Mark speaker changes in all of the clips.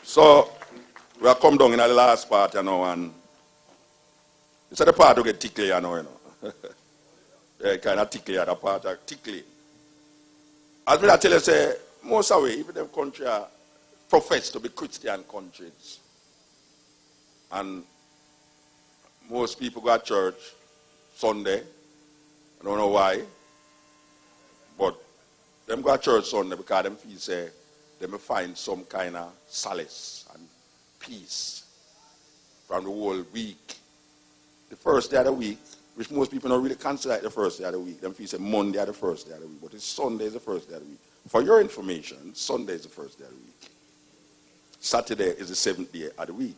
Speaker 1: So, we are come down in the last part, and this is the part to get tickly, yeah, kind of tickly at the part, tickly. As I tell you, say, most of the even them country are profess to be Christian countries. And most people go to church Sunday. I don't know why. But them go to church Sunday because them feel say they may find some kind of solace and peace from the whole week. The first day of the week, which most people don't really consider the first day of the week. Them feel say Monday is the first day of the week, but it's Sunday is the first day of the week. For your information, Sunday is the first day of the week. Saturday is the seventh day of the week.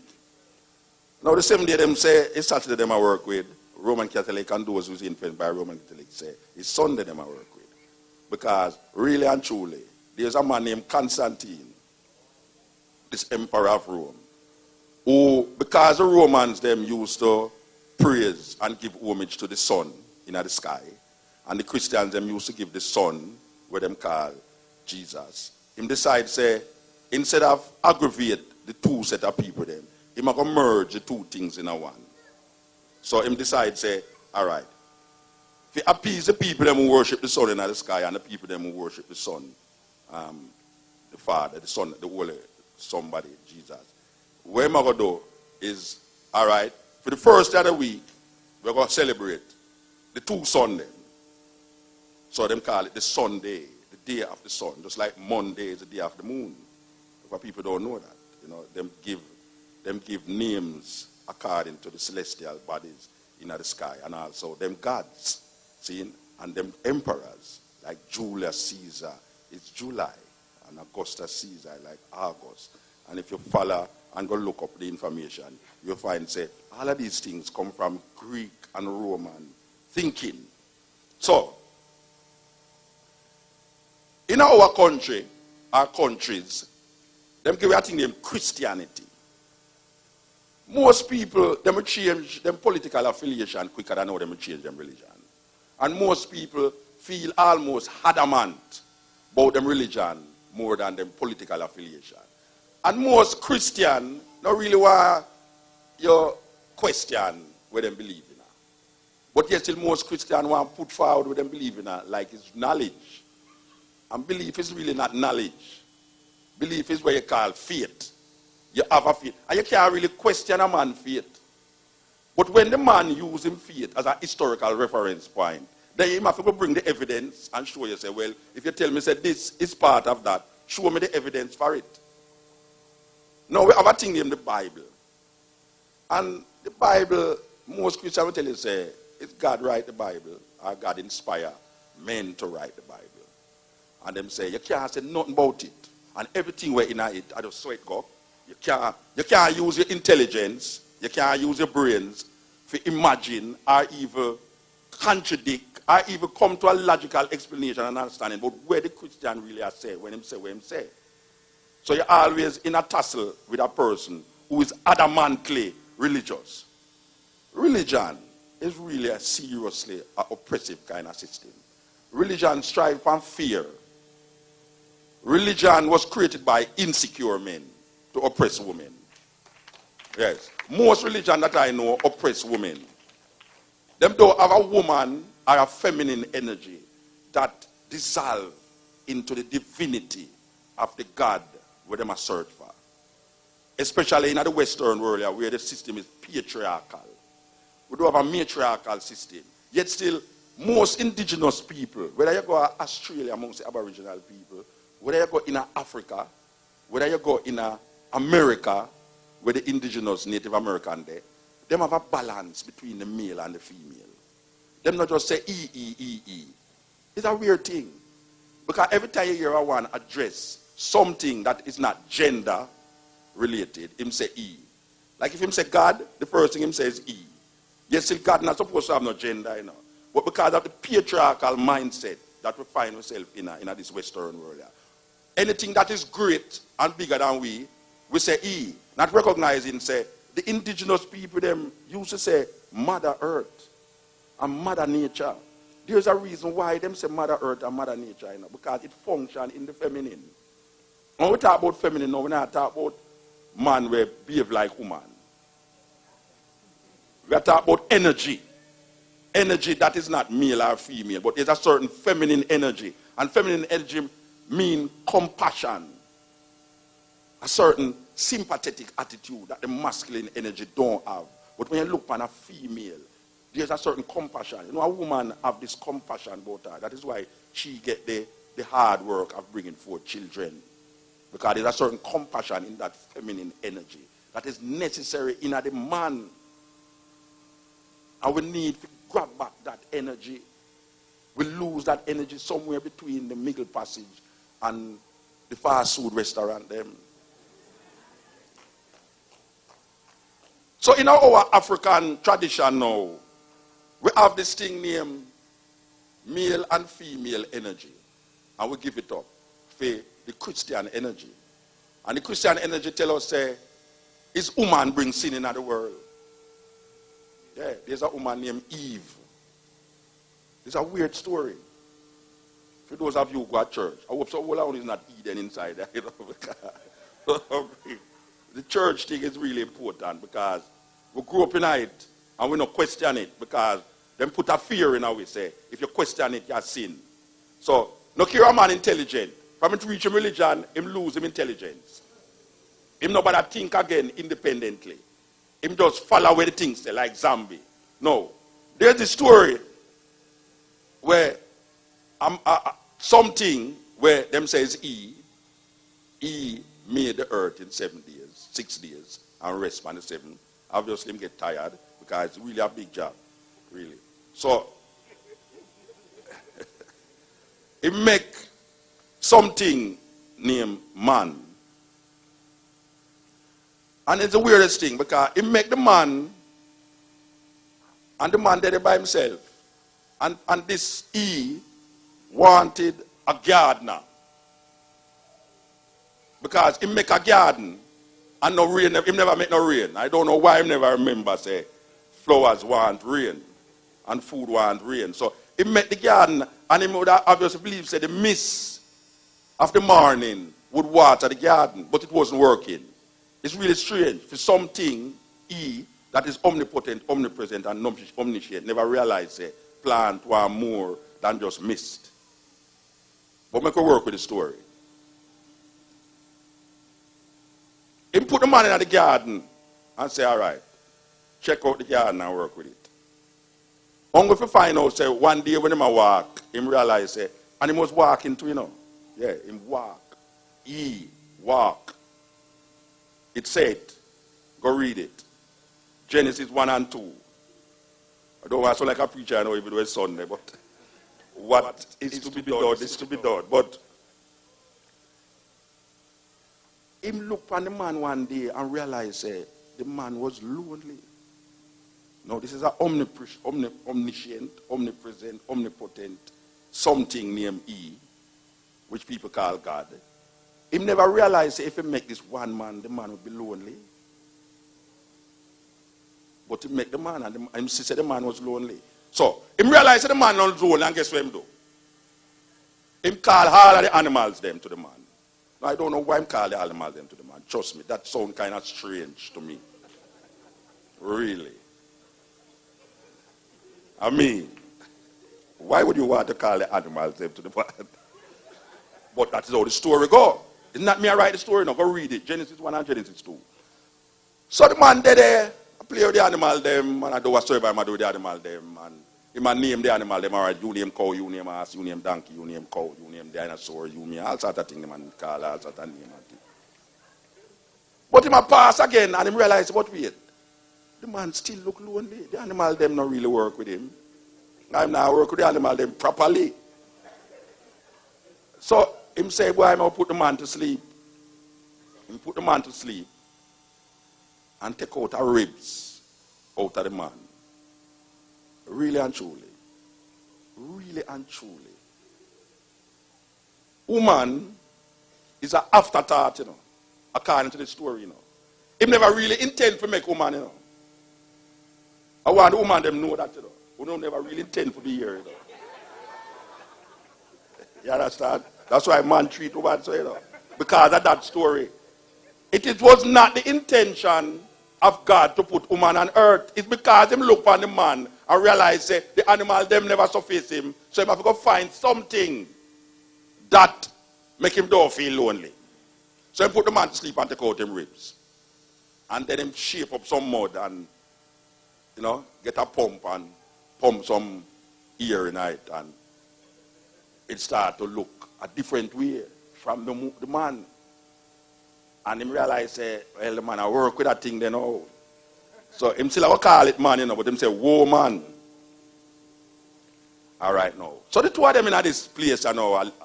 Speaker 1: Now the seventh day them say it's Saturday them I work with. Roman Catholic and those who's influenced by Roman Catholic say it's Sunday them I work with. Because really and truly, there's a man named Constantine, this emperor of Rome, who, because the Romans them used to praise and give homage to the sun in the sky, and the Christians them used to give the sun what them call Jesus. Him decide say, instead of aggravate the two set of people them, he might merge the two things in a one. So him decide say, all right, if he appease the people them who worship the sun in the sky and the people them who worship the sun, the Father, the Son, the Holy, somebody, Jesus. What I'm going to do is, all right, for the first day of the week, we're going to celebrate the two Sundays. So them call it the Sunday, the day of the sun, just like Monday is the day of the moon. But people don't know that. You know, them give names according to the celestial bodies in the sky, and also them gods, see, and them emperors like Julius Caesar is July, and Augustus Caesar like August. And if you follow and go look up the information, you'll find say all of these things come from Greek and Roman thinking. So in our country, our countries, them give a thing named Christianity. Most people, them change them political affiliation quicker than how them change them religion. And most people feel almost adamant about them religion more than them political affiliation. And most Christian don't really want your question what them believe in. But yet still most Christian want to put forward what them believe in, like it's knowledge. And belief is really not knowledge. Belief is what you call faith. You have a faith. And you can't really question a man's faith. But when the man uses faith as a historical reference point, then you have to bring the evidence and show you, say, well, if you tell me, say, this is part of that, show me the evidence for it. Now, we have a thing named the Bible. And the Bible, most Christians will tell you, say, it's God write the Bible, or God inspire men to write the Bible. And them say, you can't say nothing about it. And everything we're in it, I just saw it go. You can't use your intelligence, you can't use your brains to imagine or even contradict or even come to a logical explanation and understanding about where the Christian really has said when him say what him say. So you're always in a tussle with a person who is adamantly religious. Religion is really a seriously oppressive kind of system. Religion strives from fear. Religion was created by insecure men to oppress women. Yes. Most religion that I know oppress women. Them don't have a woman or a feminine energy that dissolve into the divinity of the God where they must search for. Especially in the Western world where the system is patriarchal. We do have a matriarchal system. Yet still, most indigenous people, whether you go to Australia amongst the Aboriginal people, whether you go in Africa, whether you go in America, where the indigenous Native American there, them have a balance between the male and the female. Them not just say E. It's a weird thing. Because every time you hear one address something that is not gender related, him say E. Like if him say God, the first thing him says E. Yes, still God not supposed to have no gender, you know. But because of the patriarchal mindset that we find ourselves in this Western world. Anything that is great and bigger than we say E. Not recognizing, say, the indigenous people, them used to say Mother Earth and Mother Nature. There's a reason why them say Mother Earth and Mother Nature, you know, because it functions in the feminine. When we talk about feminine now, we not talk about man will behave like woman. We are talking about energy. Energy that is not male or female, but there's a certain feminine energy. And feminine energy means compassion. A certain sympathetic attitude that the masculine energy don't have. But when you look on a female, there's a certain compassion. You know, a woman have this compassion about her. That is why she get the hard work of bringing forth children. Because there's a certain compassion in that feminine energy that is necessary in the man. And we need to grab back that energy. We lose that energy somewhere between the middle passage and the fast food restaurant them. So in our African tradition now, we have this thing named male and female energy. And we give it up for the Christian energy. And the Christian energy tell us, is woman bring sin into the world. Yeah, there's a woman named Eve. It's a weird story. For those of you who go to church, I hope so all is not Eden inside there. You know? The church thing is really important because we grew up in it and we don't question it because them put a fear in our way, say, if you question it, you sin. So, no care a man intelligent. From him to reach him religion, him lose him intelligence. Him nobody think again independently. Him just follow where the things say, like zombie. No. There's a story where something where them says he made the earth in 7 days, 6 days, and rest on the 7th. Obviously him get tired because it's really a big job. Really. So he make something named man. And it's the weirdest thing because he make the man and the man did it by himself. And this he wanted a gardener. Because he make a garden and no rain, he never make no rain. I don't know why he never remember say flowers want rain and food want rain. So he make the garden and he would obviously believe say the mist of the morning would water the garden, but it wasn't working. It's really strange for something that is omnipotent, omnipresent, and omniscient never realize plant want more than just mist. But make it work with the story. He put the man in the garden and say, all right, check out the garden and work with it. Only if you find out, say, one day when he walk, he realize, say, and he was walking too, you know. Yeah, him walk. He walk. It said, go read it. Genesis 1 and 2. I don't want to sound like a preacher, I know if it was Sunday, but what is to be done is to be done. But him look on the man one day and realize the man was lonely. No, this is an omniscient, omnipresent, omnipotent something named E, which people call God. Him never realized if he make this one man, the man would be lonely. But he make the man, and him said the man was lonely. So, him realized that the man was lonely, and guess what him do? Him call all of the animals them to the man. Now, I don't know why him call the animals them to the man. Trust me, that sounds kind of strange to me. Really. I mean, why would you want to call the animals them to the man? But that is how the story goes. It's not me I write the story, no, go read it. Genesis 1 and Genesis 2. So the man there, I play with the animal them, and I do whatsoever I do with the animal them, and he might name the animal them, all right, you name cow, you name ass, you name donkey, you name cow, you name dinosaur, you name all sorts of things, the man call all sorts of names. But he might pass again, and he realize, but wait, the man still look lonely. The animal them not really work with him. I'm not work with the animal them properly. So, him say, boy, I'm going to put the man to sleep. He put the man to sleep and take out the ribs out of the man. Really and truly. Really and truly. Woman is an afterthought, you know, according to the story, you know. He never really intend to make woman, you know. I want the woman them know that, you know. We don't never really intend to be here, you know. You understand? That's why man treat woman so, you know. Because of that story. It was not the intention of God to put woman on earth. It's because him look on the man and realize the animal them never surface him. So he have to go find something that make him don't feel lonely. So he put the man to sleep and take out him ribs. And then him shape up some mud and, get a pump and pump some air in it. And it start to look a different way from the man. And him realize, well, the man, I work with that thing then now. So him still have call it man, but him say, whoa, man. All right, now. So the two of them in this place, are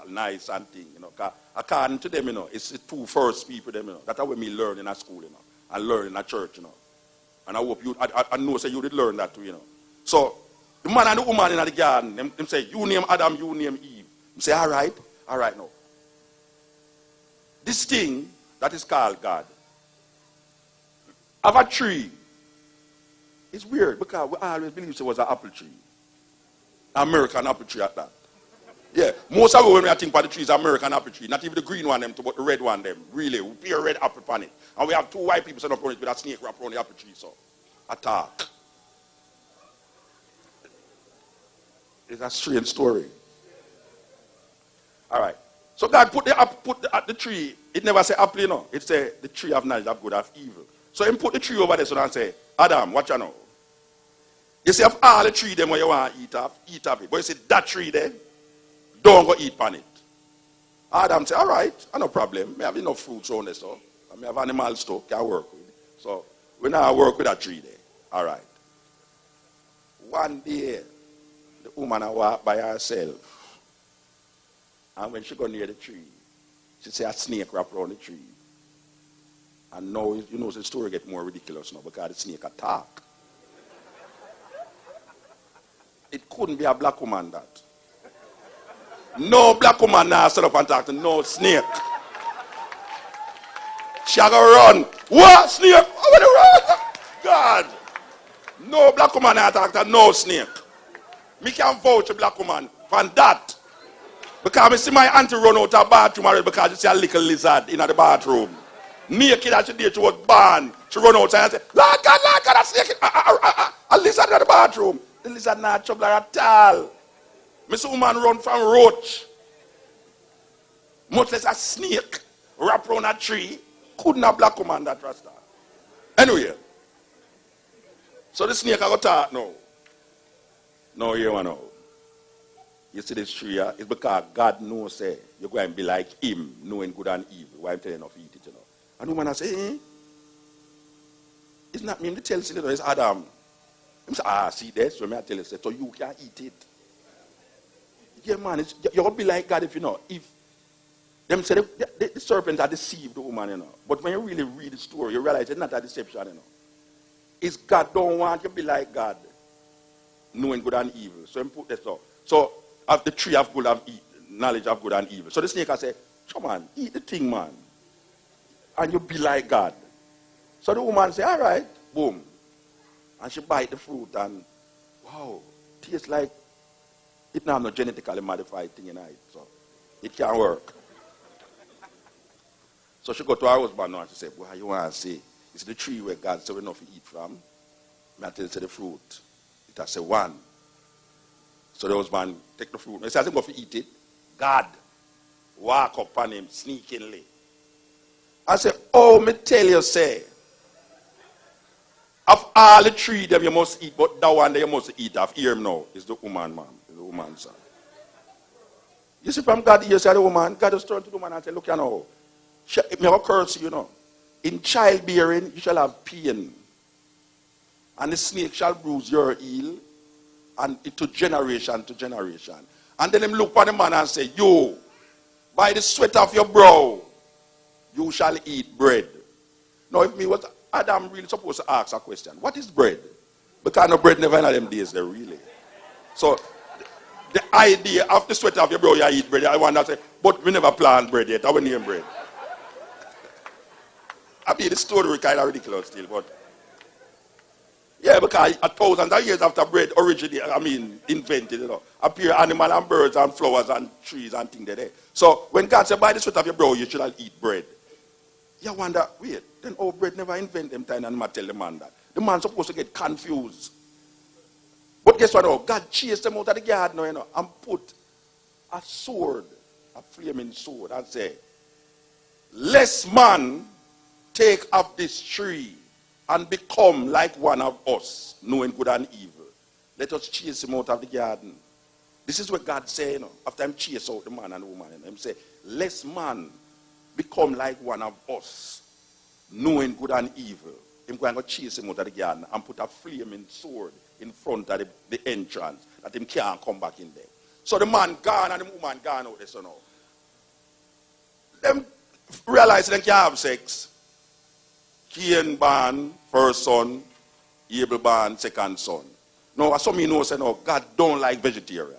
Speaker 1: nice and thing, according to them, it's the two first people, them, that's how we learn in a school, and learn in a church, And I hope you, I know, say you did learn that too, So the man and the woman in the garden, them say, you name Adam, you name Eve. You say, all right now. This thing that is called God have a tree. It's weird because we always believe it was an apple tree. American apple tree at that. Yeah, most of it when we think about the trees, American apple tree. Not even the green one, but the red one, them. Really, we put a red apple on it. And we have two white people sitting up on it with a snake wrap around the apple tree, so. Attack. It's a strange story. All right. So God put the tree, it never say apple, It say the tree of knowledge of good of evil. So he put the tree over there so and say, Adam, watch you know. You see, of all the tree them where you want to eat of it. But you see that tree there, don't go eat on it. Adam say, all right, no problem. I have enough fruits on there, so I have animal stock I work with. So we now work with that tree there. All right. One day, the woman walk by herself. And when she go near the tree, she see a snake wrap around the tree. And now, the story get more ridiculous now because the snake attack. It couldn't be a black woman that. No black woman now stand up and talk to no snake. She a go run. What? Snake? Over the run? God. No black woman now talk to no snake. Me can vouch a black woman for that. Because I see my auntie run out of the bathroom already because she see a little lizard in the bathroom. Naked as she did, she was born. She run outside and say, Lord God, a snake. A lizard in the bathroom. The lizard not trouble at all. Miss woman run from roach. Much less a snake wrap around a tree. Couldn't a black woman that rasta. Anyway. So the snake I got talk now. No, you know. You see this tree here? It's because God knows say you're going to be like him, knowing good and evil. Why I'm telling you not to eat it, And the woman I say, it's not me to tell you, it's Adam. I say, see this? So I tell you, so you can't eat it. Yeah, man, you're going to be like God if if them say the serpents are deceived the woman, But when you really read the story, you realize it's not a deception, It's God don't want you to be like God, knowing good and evil. So he put this up. So, of the tree of good of knowledge of good and evil. So the snake I say, come on, eat the thing, man. And you be like God. So the woman say, all right, boom. And she bite the fruit and, wow, tastes like, it now have no genetically modified thing in it. So it can't work. So she go to her husband now and she say, well, you want to say, it's the tree where God said we not to eat from. I tell you the fruit. It has a one. So the husband take the fruit. He says, I'm going to eat it. God walk up on him sneakingly. I say, oh, me tell you, say, of all the three them you must eat, but that one that you must eat of, hear him now, is the woman, ma'am. Is the woman, son. You see from God, you say the woman, God just turn to the woman and say, look, it may have a curse, in childbearing, you shall have pain. And the snake shall bruise your heel, and to generation to generation. And then him look at the man and say, you, by the sweat of your brow, you shall eat bread. Now, if me was Adam really supposed to ask a question, what is bread? Because no bread never in them days there, really. So, the idea of the sweat of your brow, you eat bread, I want to say, but we never plant bread yet, I will name bread. I mean, the story kind of ridiculous still, but yeah, because 1,000 of years after bread originated, invented, appear animal and birds and flowers and trees and things there. So when God said, by the sweat of your brow, you shall eat bread. You wonder, wait, then our bread never invent them time and man tell the man that. The man supposed to get confused. But guess what? God chased them out of the garden, and put a sword, a flaming sword, and say, lest man take of this tree and become like one of us, knowing good and evil. Let us chase him out of the garden. This is what God said, after him chase out the man and the woman. Him say, lest man become like one of us, knowing good and evil. Him going to chase him out of the garden and put a flaming sword in front of the entrance, that him can't come back in there. So the man gone and the woman gone out there, so now. Them realize they can't have sex. Cain born first son, Abel born second son. Now, as some of you know, say, no, God don't like vegetarian.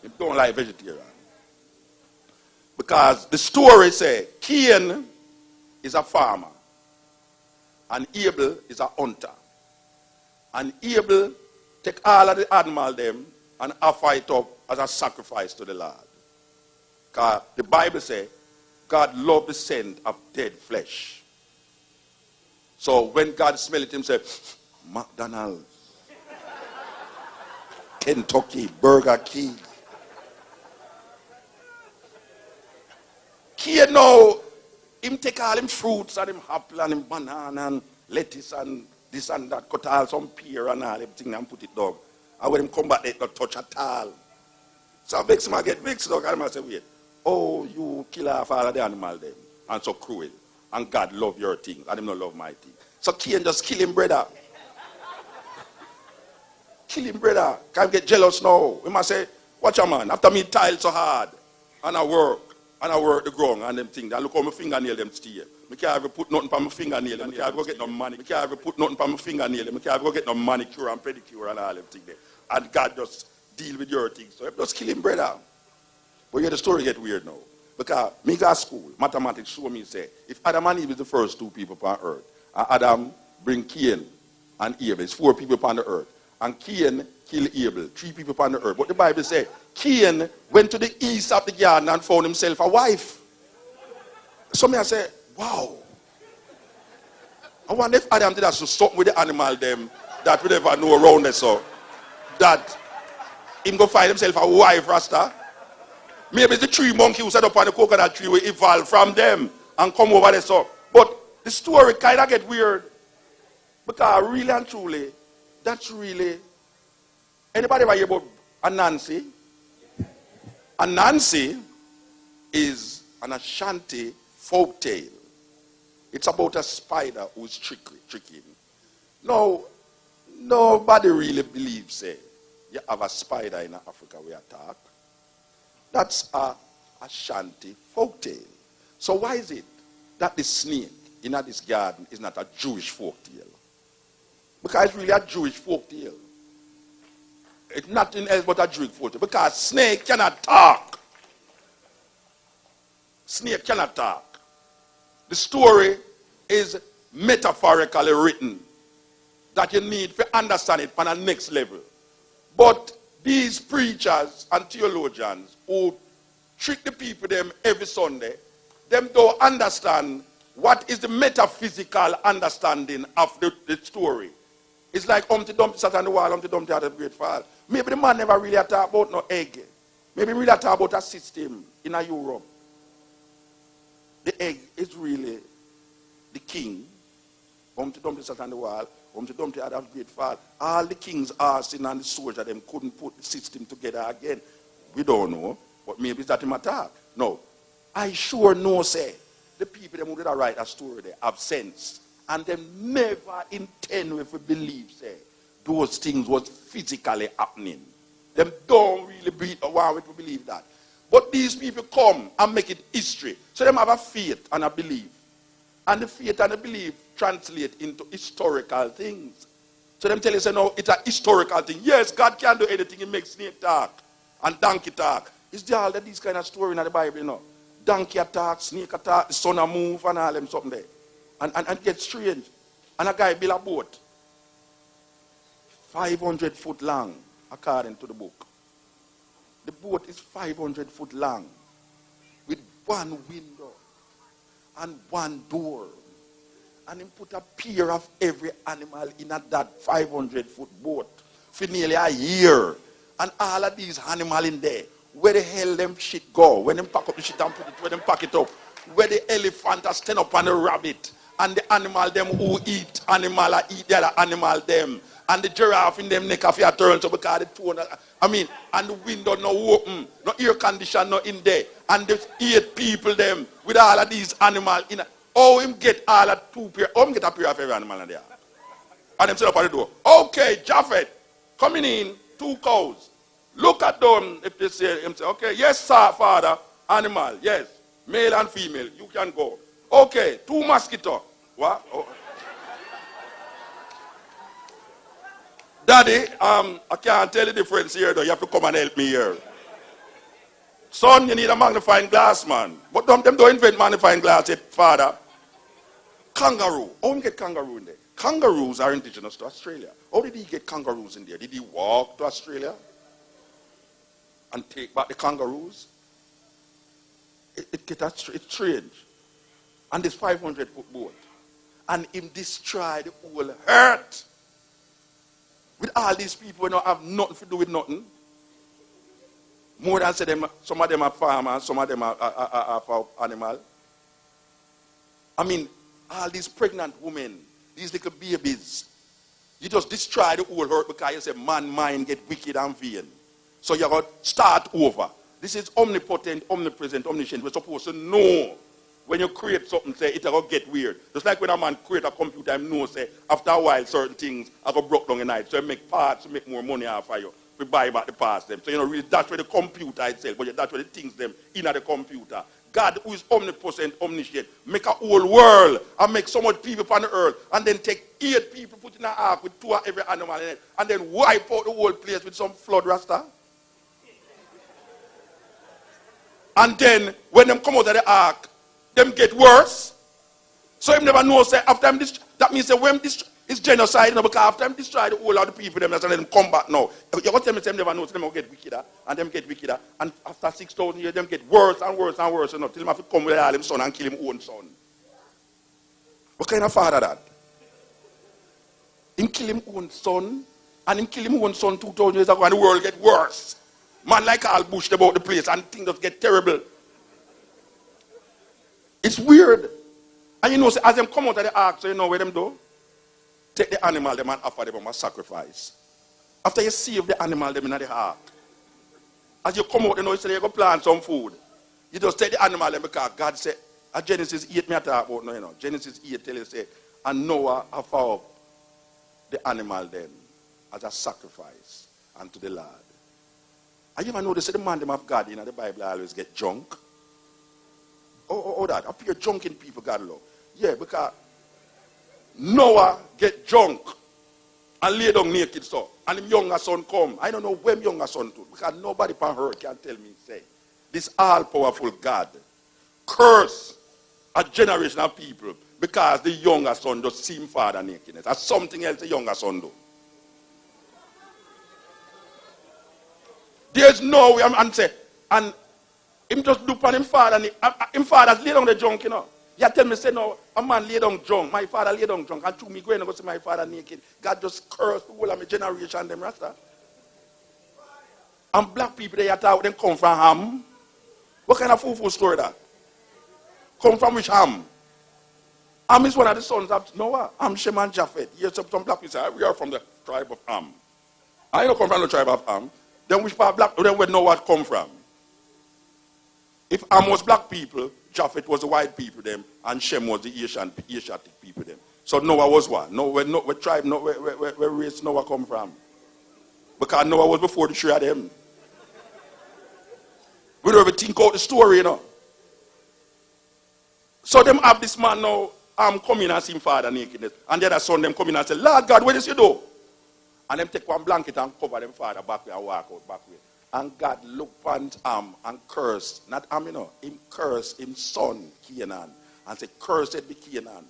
Speaker 1: He don't like vegetarian. Because the story say, Cain is a farmer, and Abel is a hunter. And Abel take all of the animal them and offer it up as a sacrifice to the Lord. Because the Bible says, God loved the scent of dead flesh. So when God smelled it, he said, McDonald's, Kentucky, Burger King. Cain now, him take all him fruits and him apple and him banana and lettuce and this and that, cut all some pear and all everything and put it down. And when him come back, they don't touch at all. So vex him, I get vexed, dog, and I say, wait, oh, you kill off all of the animal them, and so cruel. And God love your things, and him not love my thing. So Cain just kill him, brother. Kill him, brother. Can't get jealous now. We must say, watch a man, after me tile so hard, and I work the ground and them things, and look how my fingernail them stay. I can't ever put nothing on my fingernail, I can't ever get no money. I can't ever put nothing on my fingernail, I can't ever get no manicure and pedicure and all them things there. And God just deal with your things. So just kill him, brother. But yeah, the story get weird now. Because me go to school, mathematics show me say, if Adam and Eve is the first two people upon earth, and Adam bring Cain and Abel, it's 4 people upon the earth. And Cain kill Abel, 3 people upon the earth. But the Bible says, Cain went to the east of the garden and found himself a wife. So me I say, wow. I wonder if Adam did that to stop with the animal them that we never know around there, so that him go find himself a wife, Rasta. Maybe it's the tree monkey who set up on the coconut tree will evolve from them and come over there, so. But the story kind of get weird. Because really and truly, that's really, anybody ever hear about Anansi? Anansi is an Ashanti folk tale. It's about a spider who's tricking. No, nobody really believes you have a spider in Africa we attack. That's a Ashanti folk tale. So why is it that the snake in this garden is not a Jewish folk tale? Because it's really a Jewish folk tale. It's nothing else but a Jewish folk tale. Because snake cannot talk. Snake cannot talk. The story is metaphorically written that you need to understand it on a next level. But these preachers and theologians who trick the people them every Sunday, them don't understand what is the metaphysical understanding of the story. It's like Humpty Dumpty sat on the wall, Humpty Dumpty had a great fall. Maybe the man never really talk about no egg. Maybe really talk about a system in a Europe. The egg is really the king. Humpty Dumpty sat on the wall. Humpty Dumpty had a great fall. All the king's arson and the soldier them couldn't put the system together again. We don't know, but maybe it's that him attack. No, I sure know, say, the people them who did write a story there have sense. And them never intend if we believe, say, those things was physically happening. Them don't really want to believe that. But these people come and make it history. So them have a faith and a belief. And the faith and the belief translate into historical things. So them tell you, say, no, it's a historical thing. Yes, God can do anything. He makes snake talk and donkey talk. It's there all these kind of story in the Bible, you know. Donkey attack, snake attack, the sun a move and all them something there. And it gets strange. And a guy built a boat. 500 foot long, according to the book. The boat is 500 foot long. With one window. and one door. And him put a pair of every animal in a that 500-foot boat for nearly a year. And all of these animals in there, where the hell them shit go? When them pack up the shit and put it, where them pack it up? Where the elephant a stand up on the rabbit, and the animal them who eat animal eat the other animal them, and the giraffe in them neck of your turn so because the tone, and the window no open, no air condition no in there, and the 8 people them with all of these animals in. Oh, him get all of 2 pair. Oh, him get a pair of every animal in there. And them sit up at the door. Okay, Japhet, coming in, 2 cows. Look at them. If they say, him say, okay, yes, sir, father, animal, yes, male and female, you can go. Okay, 2 mosquito. What? Oh. Daddy, I can't tell the difference here though. You have to come and help me here. Son, you need a magnifying glass, man. But them don't invent magnifying glass yet, father. Kangaroo. How did he get kangaroo in there? Kangaroos are indigenous to Australia. How did he get kangaroos in there? Did he walk to Australia and take back the kangaroos? It's strange. And this 500-foot boat. And him destroy the whole earth. With all these people who don't have nothing to do with nothing. More than say them, some of them are farmers, some of them are animal. I mean, all these pregnant women, these little babies, you just destroy the whole earth because you say man mind get wicked and vain. So you got to start over. This is omnipotent, omnipresent, omniscient. We're supposed to know when you create something, say it will get weird. Just like when a man create a computer, he knows say after a while certain things are going to break down in night. So you make parts to make more money off of you. We buy back the parts them. So you know really that's where the computer itself, but that's where the things them in the computer. God who is omnipotent, omniscient, make a whole world and make so much people on the earth and then take 8 people, put in an ark with 2 of every animal in it and then wipe out the whole place with some flood rasta. And then when them come out of the ark, them get worse. So him never know say after him that means that when this is genocide, you know, because after him destroy the whole of the people, them let them come back now. You got to tell me them never know, so them will get wickeder, and them get wickeder, and after 6,000 years, them get worse and worse and worse, you know, till them have to come with all him son and kill him own son. What kind of father that? Him kill him own son, and him kill him own son 2,000 years ago, and the world get worse. Man like all bushed about the place, and things just get terrible. It's weird. And you know, as them come out of the ark, so you know where them do? Take the animal them and offer them a sacrifice. After you save the animal them in the ark, as you come out, you know, you say you go plant some food. You just take the animal them because God said, at Genesis 8, me I talk about no, you know. Genesis 8 tell you say, and Noah offer up the animal them as a sacrifice unto the Lord. And you ever notice the man them of God in the Bible always get drunk? Oh, that. Appear drunk in people God love. Yeah, because Noah get drunk and lay down naked so. And his younger son come. I don't know when younger son to. Because nobody on earth can tell me, say, this all-powerful God curse a generation of people because the younger son just see him father nakedness. That's something else the younger son do. There's no way, and say, and him just look on him father, and him father lay down the drunk, you know. You tell me, say, no, a man lay down drunk, my father lay down drunk, and to me going to go see my father naked. God just cursed the whole of my generation, them rasta. And black people, they thought them come from Ham. What kind of fool story that? Come from which Ham? Ham is one of the sons of Noah. Ham, Shem, and Japhet. Yes, some black people say, we are from the tribe of Ham. I don't come from the tribe of Ham. Then which part black, then where Noah come from? If Ham was black people, Japhet was the white people them, and Shem was the Asiatic people them. So Noah was what? Where tribe, where race Noah come from? Because Noah was before the three of them. We don't ever think out the story, you know. So them have this man now, come in and see him father nakedness. And the other son them come in and say, Lord God, what is you do? And them take one blanket and cover them father back way and walk out back way. And God looked upon Ham and cursed, not Ham, you know, him cursed him son, Canaan, and said, cursed be Canaan.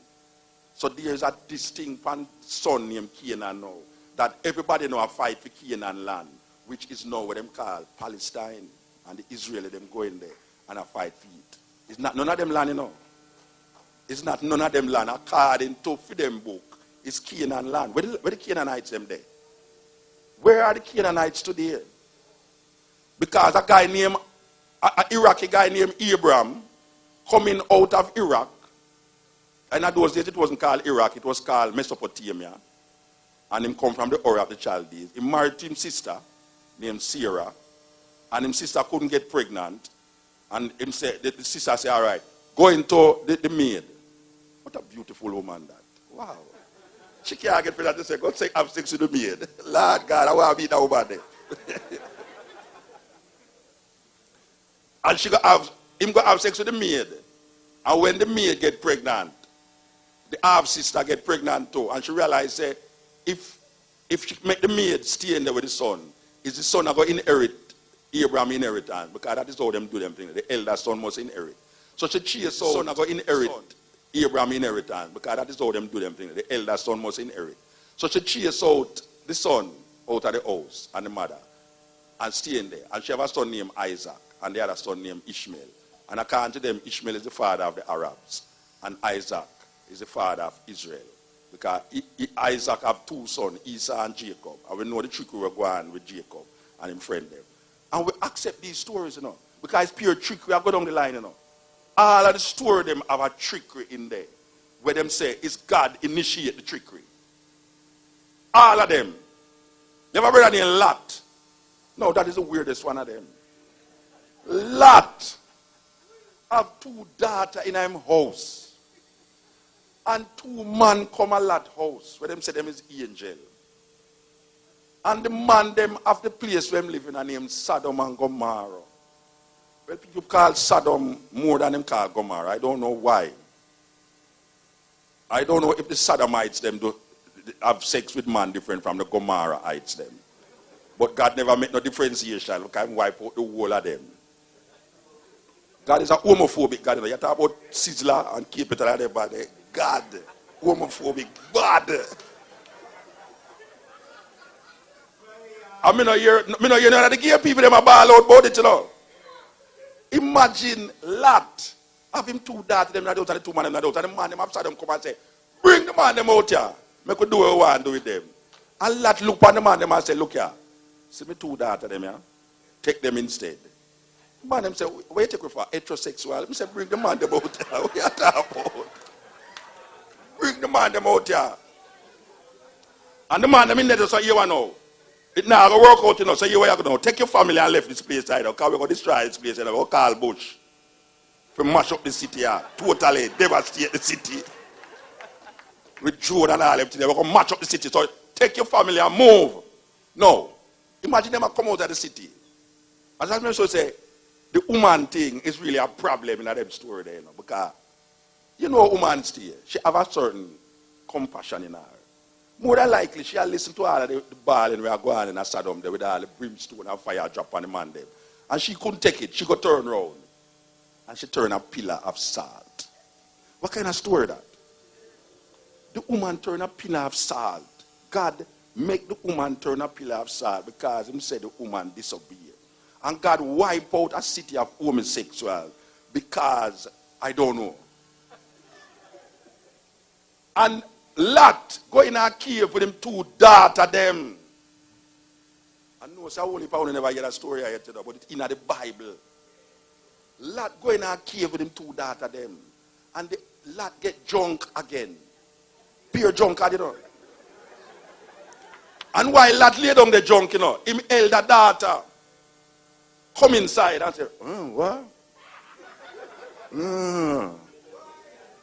Speaker 1: So there's a distinct son named Canaan now, that everybody know a fight for Canaan land, which is now what them call Palestine, and the Israeli them go in there and a fight for it. It's not none of them land, you know. It's not none of them land according to for them book. It's Canaan land. Where the Canaanites them there? Where are the Canaanites today? Because a guy named, an Iraqi guy named Abraham coming out of Iraq, and in those days it wasn't called Iraq, it was called Mesopotamia. And him come from the Ur of the Chaldees. He married to his sister named Sarah, and his sister couldn't get pregnant. And him said, the sister said, all right, go into the maid. What a beautiful woman that. Wow. She can't get pregnant. She said, go have sex with the maid. Lord God, I want to be that woman there. And him go have sex with the maid. And when the maid get pregnant, the half sister get pregnant too. And she realized, say, if she make the maid stay in there with the son, is the son going to inherit Abraham's inheritance? Because that is how them do them things. The elder son must inherit. So she chased out, son going to inherit Abraham's inheritance. Because that is how them do them things. The elder son must inherit. So she chased out the son out of the house and the mother and stay in there. And she have a son named Isaac and the other son named Ishmael. And according to them, Ishmael is the father of the Arabs and Isaac is the father of Israel. Because Isaac have two sons, Esau and Jacob. And we know the trickery we go on with Jacob and him friend them. And we accept these stories, you know. Because it's pure trickery. I go down the line, you know. All of the story them have a trickery in there. Where them say, it's God initiate the trickery. All of them. You ever read named Lot? No, that is the weirdest one of them. Lot have two daughters in him house. And two men come a Lot house where them say them is angel. And the man them have the place where them living and named Sodom and Gomorrah. Well, people call Sodom more than them call Gomorrah. I don't know why. I don't know if the Sodomites them do have sex with man different from the Gomorrahites them. But God never make no differentiation. Look, I wipe out the whole of them. God is a homophobic God. You talk about Sizzler and keep it like that. God, homophobic, bad. I mean, you know, the gay people, them a ball out about it, you know. Imagine Lot, have him two daughters, them not out, and the two men, them not out, and the man, them upside them come and say, bring the man, them out here. Make we do what we want to do with them. And Lot look on the man, them and say, look here, see me two daughters, them here, take them instead. The man, them say, where you take me for? Heterosexual. I say, bring the man, them out here. What you talking about? Bring the man them out here. And the man them in there so you know. It now go work out, you know. So you are going to take your family and left this place side. Because we're going to destroy this place and we're going to call Bush. To mash up the city here. Totally devastate the city. With drone and all everything. We're going to match up the city. So take your family and move. No. Imagine them come out of the city. As I mentioned, say, the woman thing is really a problem in that story there, you know. Because you know a woman stay. She have a certain compassion in her. More than likely, she'll listen to all of the bawling we are going in a Sodom there with all the brimstone and fire drop on the man there. And she couldn't take it. She could turn around. And she turned a pillar of salt. What kind of story that? The woman turned a pillar of salt. God make the woman turn a pillar of salt because he said the woman disobeyed. And God wiped out a city of homosexuals because, I don't know. And Lot go in a cave with him two daughters them. I know so only if never hear that story yet, but it's in the Bible. Lot go in a cave with him two daughters them. And the Lot get drunk again. Pure drunk, you know. And while Lot lay down the drunk, you know, him elder daughter come inside and say, what?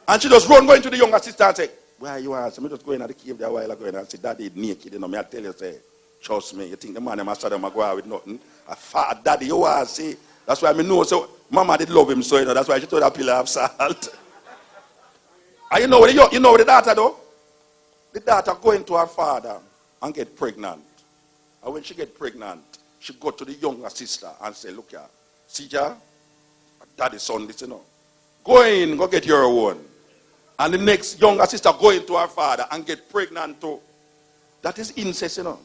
Speaker 1: And she just run going to the younger sister and say, where you are? So me just go in the cave there a while ago and say, Daddy naked, you know, me I tell you, say, trust me, you think the man must have go out with nothing. I fat Daddy, you are, see. That's why I know, so Mama did love him, so you know, that's why she told her pillar of salt. And you know what the daughter do? The daughter go into her father and get pregnant. And when she get pregnant, she go to the younger sister and say, look here, see ya, Daddy's son, this, you know. Go in, go get your own. And the next younger sister go into her father and get pregnant too. That is incest, you know.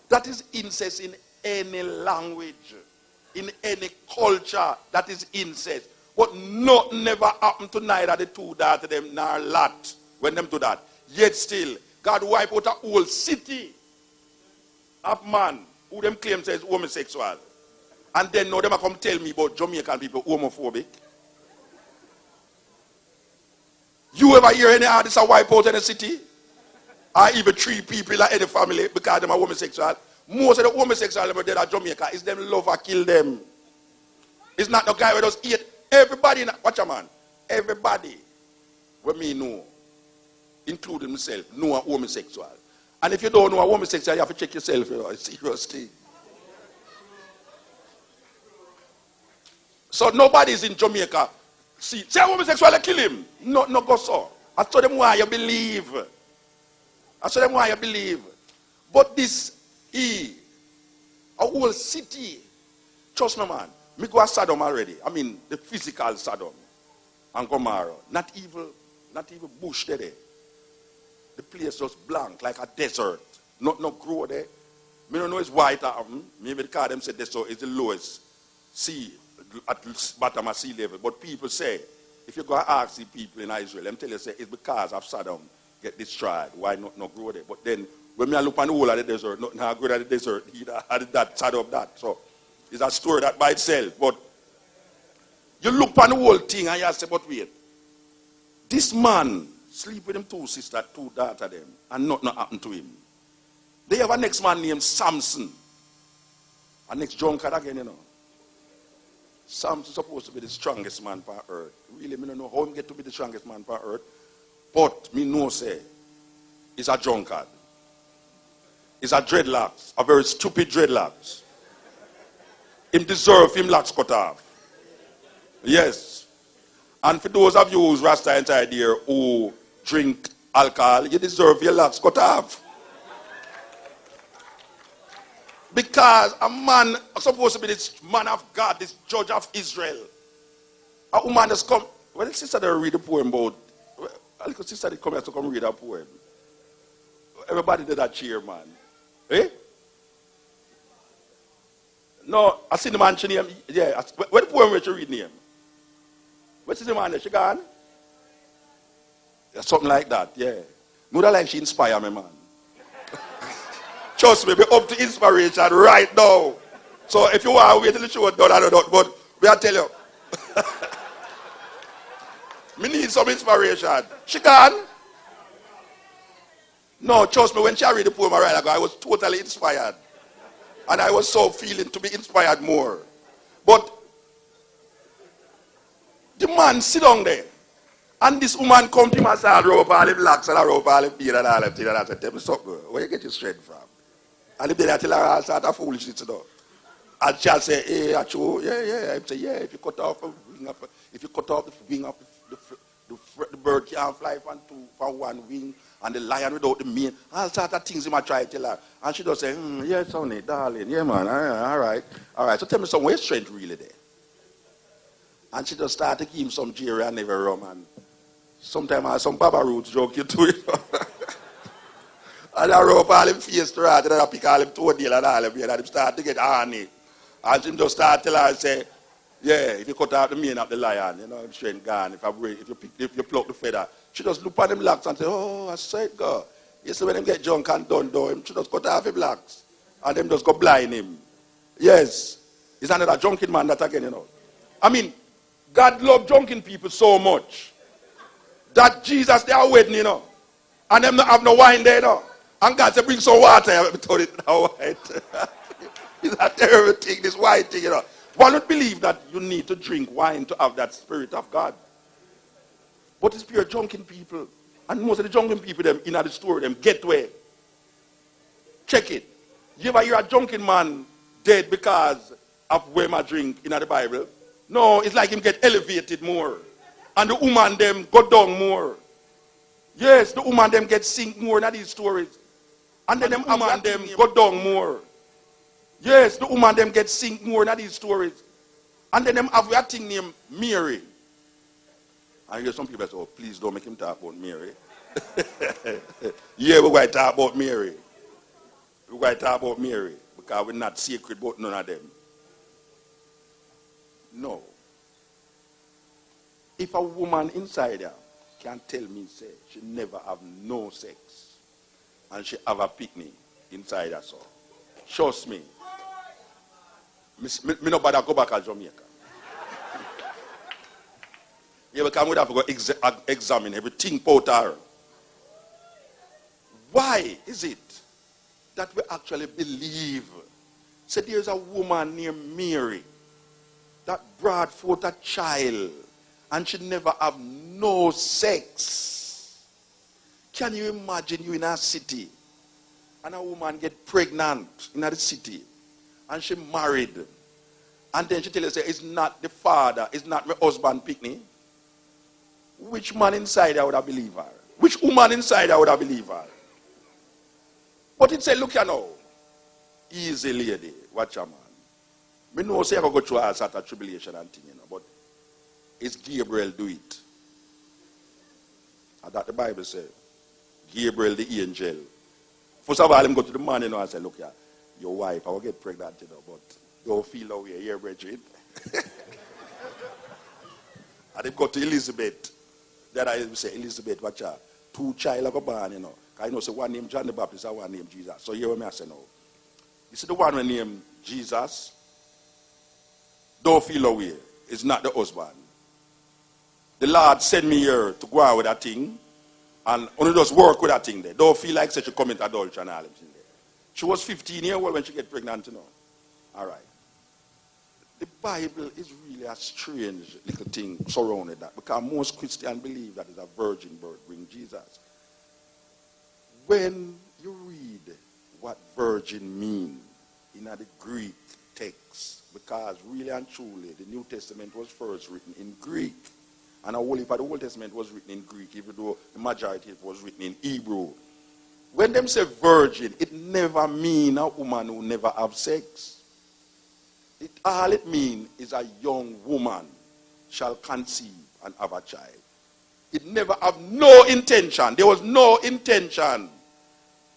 Speaker 1: That is incest in any language, in any culture. That is incest. But nothing never happened to neither the two daughters them nor Lot when them do that. Yet still, God wipe out a whole city of man who them claim says homosexual. And then now them come tell me about Jamaican people homophobic. You ever hear any artists wipe out in a city? Or even 3 people in any family because them are homosexual? Most of the homosexuals that are Jamaica is them love or kill them. It's not the guy who just eat. Everybody, watch a man, everybody what me know, including myself, know a homosexual. And if you don't know a homosexual, you have to check yourself. It's a serious thing. So nobody's in Jamaica. Say a homosexual, I kill him. No, go so. I told them why you believe. But this a whole city. Trust me, man. Me go to Sodom already. I mean, the physical Sodom and Gomorrah. Not even bush there. The place just blank, like a desert. Not grow there. Me don't know it's white. Maybe the car them said this so is the lowest sea at the bottom of sea level. But people say, if you go and ask the people in Israel, them tell you say it's because of Sodom get destroyed. Why not grow there? But then when me look on the whole of the desert, nothing how good at the desert either. Had that Sodom that. So it's a story that by itself. But you look on the whole thing and you say, but wait, this man sleep with them 2 sisters, 2 daughters them, and nothing happened to him. They have a next man named Samson. A next drunkard again, you know. Samson supposed to be the strongest man on earth. Really, me don't know how he get to be the strongest man on earth. But me know say, he's a drunkard. He's a dreadlocks, a very stupid dreadlocks. Him deserve him locks cut off. Yes. And for those of you who's Rasta inside here who drink alcohol, you deserve your locks cut off. Because a man supposed to be this man of God, this judge of Israel. A woman has come. Well, the sister that read the poem about. A little sister that come here to come read a poem. Everybody did that cheer, man. Eh? No, I see the man she name. Yeah, where the poem where she read name? What's the man there? She gone? Yeah, something like that, yeah. Mother like she inspire me, man. Trust me, be up to inspiration right now. So if you want to wait till the show done, I don't know, but we tell you. Me need some inspiration. She gone? No, trust me, when she read the poem a while ago, I was totally inspired. And I was so feeling to be inspired more. But the man sit down there. And this woman come to him and say, I rope all him locks and I rope all him beard and all him things. And I said, tell me something, where you get your strength from? And the baby tell her, I start a foolishness, you know. And she'll say, hey, achoo, yeah. I say, yeah, if you cut off the wing of the bird can't fly from one wing, and the lion without the mane. All sorts of things he might try to tell her. And she does say, yes, honey, darling, yeah, man, all right. So tell me some, where's strength really there? And she just start to give him some jerry and never rum. And sometimes some Baba Roots joke you too, you know. And I rope all him face to her, and I pick all him toenail and all him beard, and him start to get horny. And she just start to tell her, say, yeah, if you cut out the mane of the lion, you know, him strength gone. If you pluck the feather, she just look at them locks and say, oh, I said God. You see when them get drunk and done, him, she just cut off him locks. And them just go blind him. Yes. It's another drunken man that again, you know. I mean, God loved drunken people so much that Jesus, they are waiting, you know. And them not have no wine there, you know. And God said, bring some water. I told it now white. It's a terrible thing, this white thing, you know. One would believe that you need to drink wine to have that spirit of God. But it's pure drunken people. And most of the drunken people, them in the story, them get where. Check it. You ever hear a drunken man dead because of where my drink in the Bible? No, it's like him get elevated more. And the woman them go down more. Yes, the woman them get sink more in these stories. And then the woman them go down more. Yes, the woman them get sink more in these stories. And then them have a thing named Mary. I hear some people say, oh, please don't make him talk about Mary. Yeah, we're going to talk about Mary. We're going to talk about Mary. Because we're not sacred about none of them. No. If a woman inside her can tell me, say, she never have no sex, and she have a picnic inside her, so trust me, me no bother go back to Jamaica. Yeah, because we have to go examine everything about her. Why is it that we actually believe? So there's a woman named Mary that brought forth a child and she never have no sex. Can you imagine you in a city and a woman get pregnant in a city and she married and then she tell you, say, it's not the father, it's not my husband picnic? Which man inside her would have believed her? Which woman inside her would have believed her? But it said, look here now. Easy lady, watch a man. Me know say I go through a sort of tribulation and thing, you know, but it's Gabriel do it. And that the Bible says. Gabriel the angel. First of all, him go to the man, you know, and say, look here, your wife, I will get pregnant, you know, but don't feel how you're here, brethren. And they go to Elizabeth. Then I say, Elizabeth, watch out. 2 child go born, you know. I know say one named John the Baptist and one named Jesus. So here I say now. You see the one named Jesus, don't feel away. It's not the husband. The Lord sent me here to go out with that thing and only just work with that thing there. Don't feel like such a commit adultery and all that thing there. She was 15 years old when she get pregnant, you know. All right. The Bible is really a strange little thing surrounded that because most Christians believe that it's a virgin birth bring Jesus. When you read what virgin mean in the Greek text, because really and truly the New Testament was first written in Greek, and the whole part of the Old Testament was written in Greek, even though the majority was written in Hebrew. When them say virgin, it never mean a woman who never have sex. All it means is a young woman shall conceive and have a child. It never have no intention. There was no intention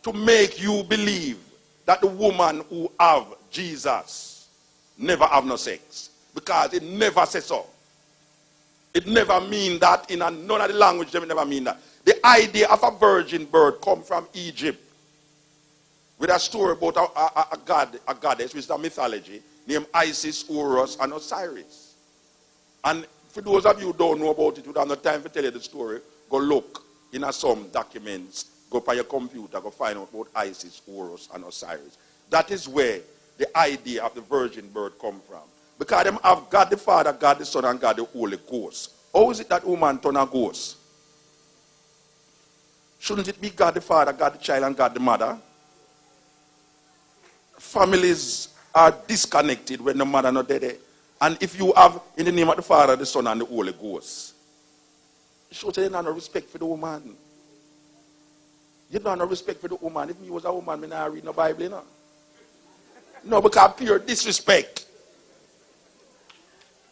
Speaker 1: to make you believe that the woman who have Jesus never have no sex. Because it never says so. It never mean that in none of the language, it never mean that. The idea of a virgin birth come from Egypt. With a story about a goddess, which is a mythology, named Isis, Horus, and Osiris. And for those of you who don't know about it, who don't have no time to tell you the story, go look in some documents, go by your computer, go find out about Isis, Horus, and Osiris. That is where the idea of the virgin birth come from. Because them have God the Father, God the Son, and God the Holy Ghost. How is it that woman turn a ghost? Shouldn't it be God the Father, God the Child, and God the Mother? Families are disconnected when the mother not dead. And if you have in the name of the Father, the Son, and the Holy Ghost, you should say you don't have no respect for the woman. You don't have no respect for the woman. If me was a woman, I don't read no Bible, you know. No, because pure disrespect.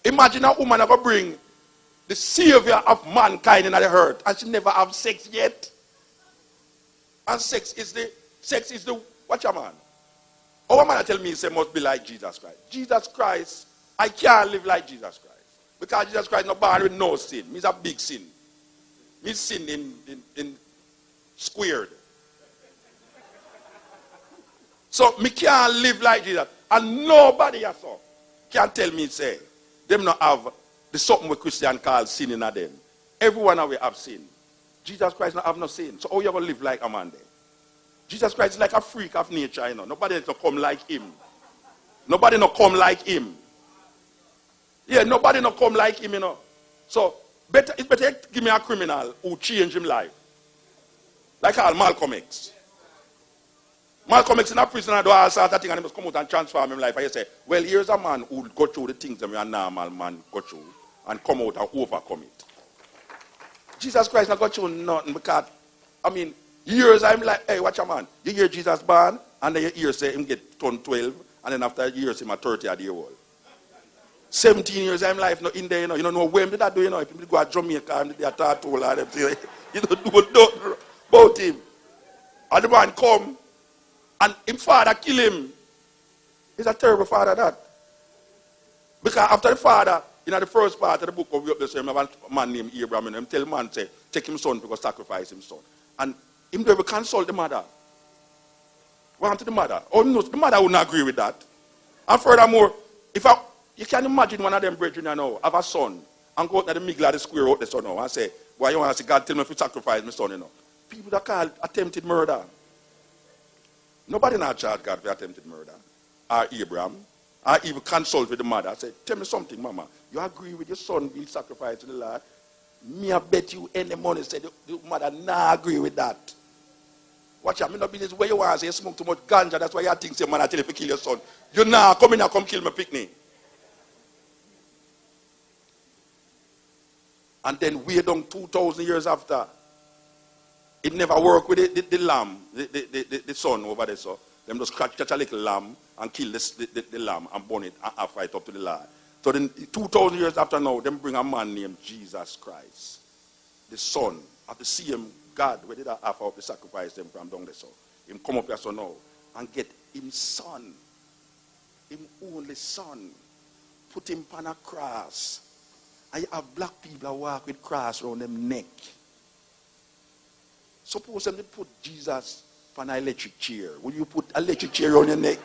Speaker 1: Imagine a woman that will bring the Savior of mankind in the earth and she never have sex yet. And sex is the watch a man. Our man tell me he must be like Jesus Christ. Jesus Christ, I can't live like Jesus Christ. Because Jesus Christ is not born with no sin. He's a big sin. He's sin in squared. So me can't live like Jesus. And nobody else can tell me, say, them not have the something we Christian call sin in them. Everyone of we have sin. Jesus Christ not have no sin. So how you going to live like a man then? Jesus Christ is like a freak of nature, you know. Nobody not come like him. Nobody not come like him. Yeah, nobody not come like him, you know. So it's better give me a criminal who change him life. Like all Malcolm X. Malcolm X in a prison and do all sorts of things and he must come out and transform his life. And you say, well, here's a man who will go through the things that a normal man go through and come out and overcome it. Jesus Christ not go through nothing because, I mean, years I'm like, hey, watch a man. You hear Jesus born and then you hear say him get turned 12 and then after years him a 30-year old. 17 years I'm life not in there, you know. You don't know when did that do, you know. If you go to Jamaica and they are tattooed and everything, you don't know about him. And the man come and his father kill him. He's a terrible father, that. Because after the father, in the first part of the book of the there have a man named Abraham, and him tell man, say, take him son because sacrifice him son. And him never consult the mother. Want to the mother. Oh no, the mother wouldn't agree with that. And furthermore, you can imagine one of them brethren now have a son and go out to the middle of the square out the son now and say, why you want to say, God tell me if you sacrifice my son, you know. People that call attempted murder. Nobody not charge God for attempted murder. Or Abraham. Or even consult with the mother. Say, tell me something, mama. You agree with your son being sacrificed to the Lord? Me, I bet you any money say the mother nah agree with that. Watch out, me not business where you want to say you smoke too much ganja, that's why you think say man I tell you to kill your son. You nah come in and come kill my picnic. And then way down 2,000 years after, it never worked with the lamb, the son over there. So them just catch a little lamb and kill the lamb and burn it and offer it up to the Lord. So then 2,000 years after now, them bring a man named Jesus Christ, the son of the same God where did I offer up the sacrifice them from down there. So him come up here so now and get him son, him only son, put him on a cross. And you have black people who walk with cross around them neck. Suppose them put Jesus on an electric chair. Will you put an electric chair on your neck?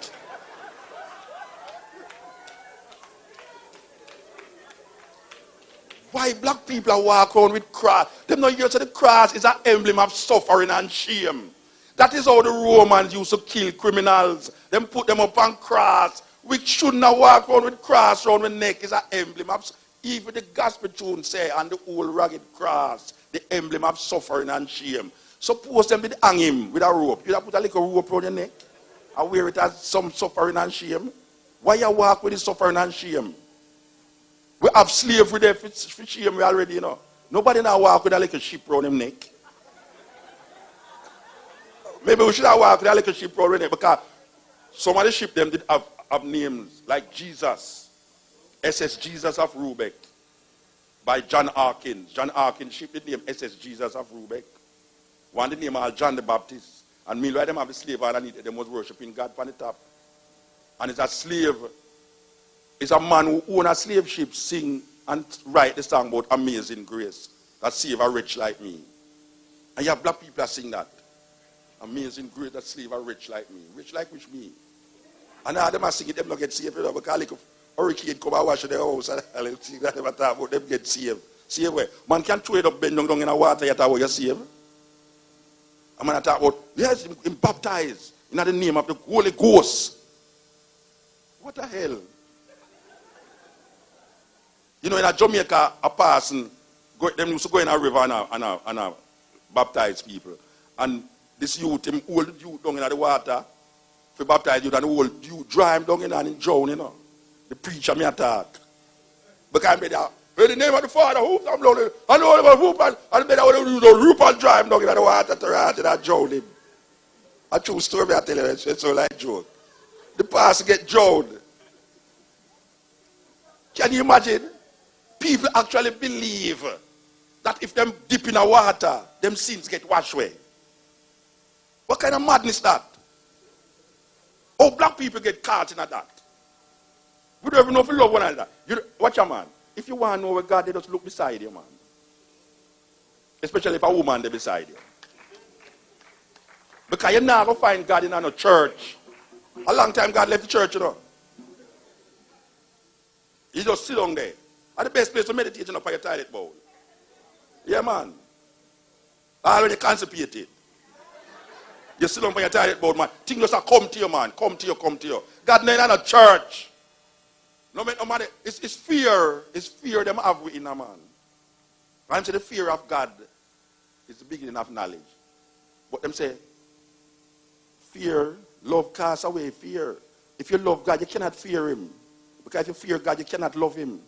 Speaker 1: Why black people walk around with cross? Them not hear that the cross is an emblem of suffering and shame. That is how the Romans used to kill criminals. Them put them up on cross. We should not walk around with cross around the neck. Is an emblem of, even the gospel tune say, on the old rugged cross, the emblem of suffering and shame. Suppose them did hang him with a rope. You have put a little rope around your neck and wear it as some suffering and shame. Why you walk with the suffering and shame? We have slavery there for shame already, you know. Nobody now walk with a little sheep around him neck. Maybe we should have walked with a little sheep around him neck because some of the sheep them did have names like Jesus. SS Jesus of Rubeck by John Hawkins. John Hawkins sheep did name SS Jesus of Rubeck. One the name of John the Baptist. And meanwhile them have the slave underneath them was worshiping God on the top. And it's a slave. It's a man who own a slave ship sing and write the song about amazing grace that save a rich like me. And you have black people that sing that. Amazing grace that save a rich like me. Rich like which me? And now them are singing them not get saved because like a hurricane come and wash their house and they'll sing that them talk about them get saved. Saved where? Man can't throw it up bend down in the water yet how you saved. I'm going to talk about, yes, him baptized in the name of the Holy Ghost. What the hell? You know, in Jamaica, a person, them used to go in a river and baptize people. And this youth, him old youth down in the water, for baptize youth, and the old youth dry him down in and drown, you know. The preacher me attack. Because I'm there, in the name of the Father, whoop I'm lonely, and the Holy Ghost, whoop, and better when the roop and dry him down in the water to rot and drown him. A true story I tell you, it's so like joke. The pastor get drowned. Can you imagine? People actually believe that if them dip in the water, them sins get washed away. What kind of madness that? Oh, black people get caught in that. We don't even know if you love one another. Watch a man. If you want to know where God, they just look beside you, man. Especially if a woman they beside you. Because you're not going to find God in a church. A long time God left the church, you know. He just sit down there. And the best place to meditate is up on your toilet bowl. Yeah, man. Already constipated. You sit down on your toilet bowl, man. Things just come to you, man. Come to you. God not in a church. No matter, it's fear. It's fear them have within a man. I'm saying the fear of God is the beginning of knowledge. But them say, fear, love casts away fear. If you love God, you cannot fear him. Because if you fear God, you cannot love him.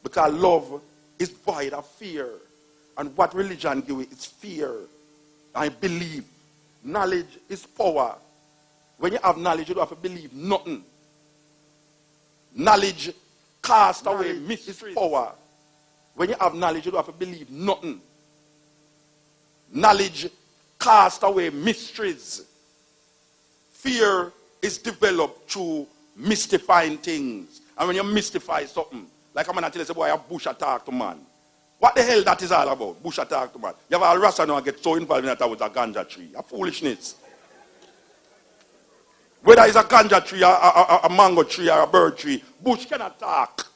Speaker 1: Because love is void of fear. And what religion gives you is fear. I believe. Knowledge is power. When you have knowledge, you don't have to believe nothing. Knowledge casts away mysteries. Power. When you have knowledge, you don't have to believe nothing. Knowledge casts away mysteries. Fear is developed through mystifying things. And when you mystify something, Like a man tell you, say, boy, a bush attack to man. What the hell that is all about? Bush attack to man. You have a Rasta now get so involved in that with a ganja tree. A foolishness. Whether it's a ganja tree, a mango tree, or a bird tree, bush cannot talk.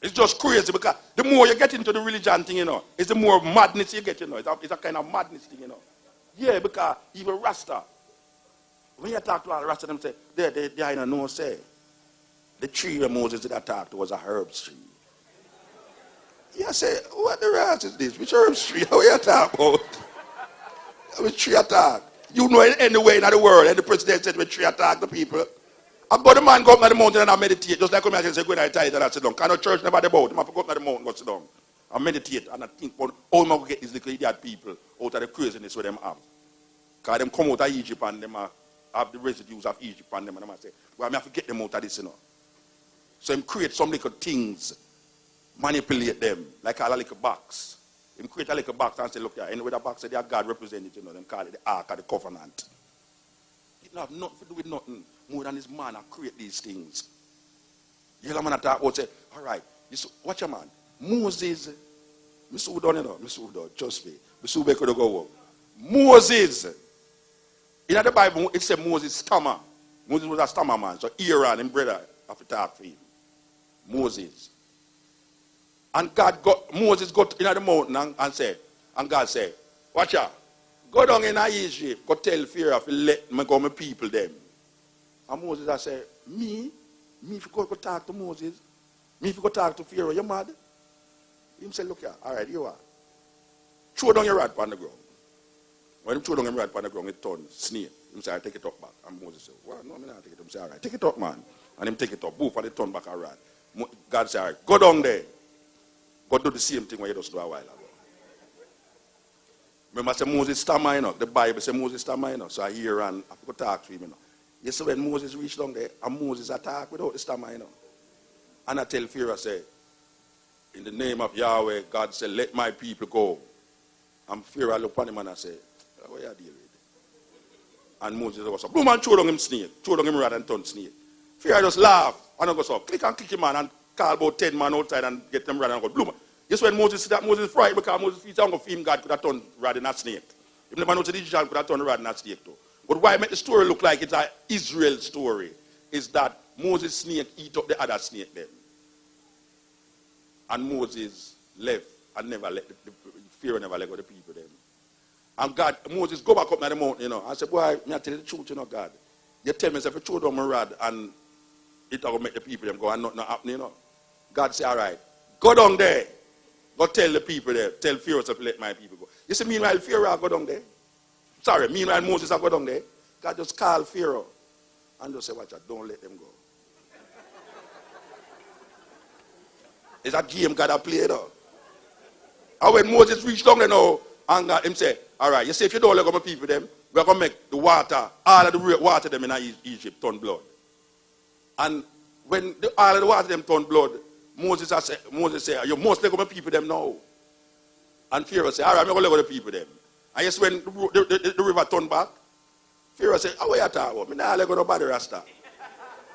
Speaker 1: It's just crazy because the more you get into the religion thing, you know, it's the more madness you get, you know. It's a kind of madness thing, you know. Yeah, because even Rasta, when you talk to all Rasta, them say, they don't know, say, the tree that Moses did attack was a herbs tree. Yeah, say, what the rest is this? Which herbs tree? How you talk about? Which tree attack? You know anywhere in the world, and the president said, which tree attack the people? I got the man go up on the mountain and I meditate, just like when I say, go and I tithe and I sit down. Kind of church never about him. I go up on the mountain and go sit down. I meditate and I think about how am I going to get these little idiot people out of the craziness where them have. Because them come out of Egypt and them have the residues of Egypt on them and I say, well, I have to get them out of this, you know. So him create some little things, manipulate them, like a little box. Him create a little box and say, look here, anyway the box said they are God represented, you know, them call it the Ark of the Covenant. It don't have nothing to do with nothing more than this man that create these things. You hear a man talk about say, all right, watch your man. Moses, Mr. Udon, you know, Mr. Udon, trust me. Mr. Udon could go up. Moses, in the Bible, it said Moses stammer. Moses was a stammer man, so Aaron and brother have to talk for him. Moses. And Moses got in the mountain and said, and God said, watch out, go down in Egypt, go tell Pharaoh to let me go my people them. And Moses I said, me if you go talk to Moses, me if you go talk to Pharaoh, you mad? He said, look here, all right, you are. Throw down your rod on the ground. When he threw down your rod on the ground, it turned snake. He said, take it up back. And Moses said, well, no, I'm not take it up. He said, all right, take it up, man. And him take it up, boof, and it turned back a rod. God said, all right, go down there. Go do the same thing what you just do a while ago. Remember, I said Moses stammer, you know. The Bible says Moses stammer, you know. So I hear and I go talk to him, you know. You see when Moses reached down there, and Moses attacked without the stammer, you know. And I tell Pharaoh, I say, in the name of Yahweh, God said, let my people go. And Pharaoh looked at him and I said, what are you dealing with? And Moses was like, blue man throw down him snake, throw down him rod and turn snake. Pharaoh just laugh and I go so, click him man and call about 10 man outside and get them rod and go, blue man. Yes, when Moses said that, Moses frightened because Moses feels I'm going to film God could have turned rod in a snake. If the man knows the Egyptian could have turned rod in a snake too. But why make the story look like it's an Israel story is that Moses' snake eat up the other snake then. And Moses left and never let the Pharaoh never let go the people then. And God, Moses go back up to the mountain, you know. I said, boy, I tell you the truth, you know, God. You tell me if you throw down my rod and it will make the people them go and nothing happen, you know. God said, all right, go down there. Go tell the people there. Tell Pharaoh to let my people go. You see, meanwhile, Pharaoh go down there. Sorry, meanwhile, Moses go down there. God just call Pharaoh and just say, watch out, don't let them go. It's a game God has played though. And when Moses reached down there now, and God him say, all right, you see, if you don't let go my people them, we're going to make the water, all of the water them in Egypt turn blood. And when all of the water them turn blood, Moses said, you must let go my people them now. And Pharaoh said, all right, I'm going to let go the people them. And yes, when the river turned back, Pharaoh said, how are you talking about? I'm not let go nobody Rasta.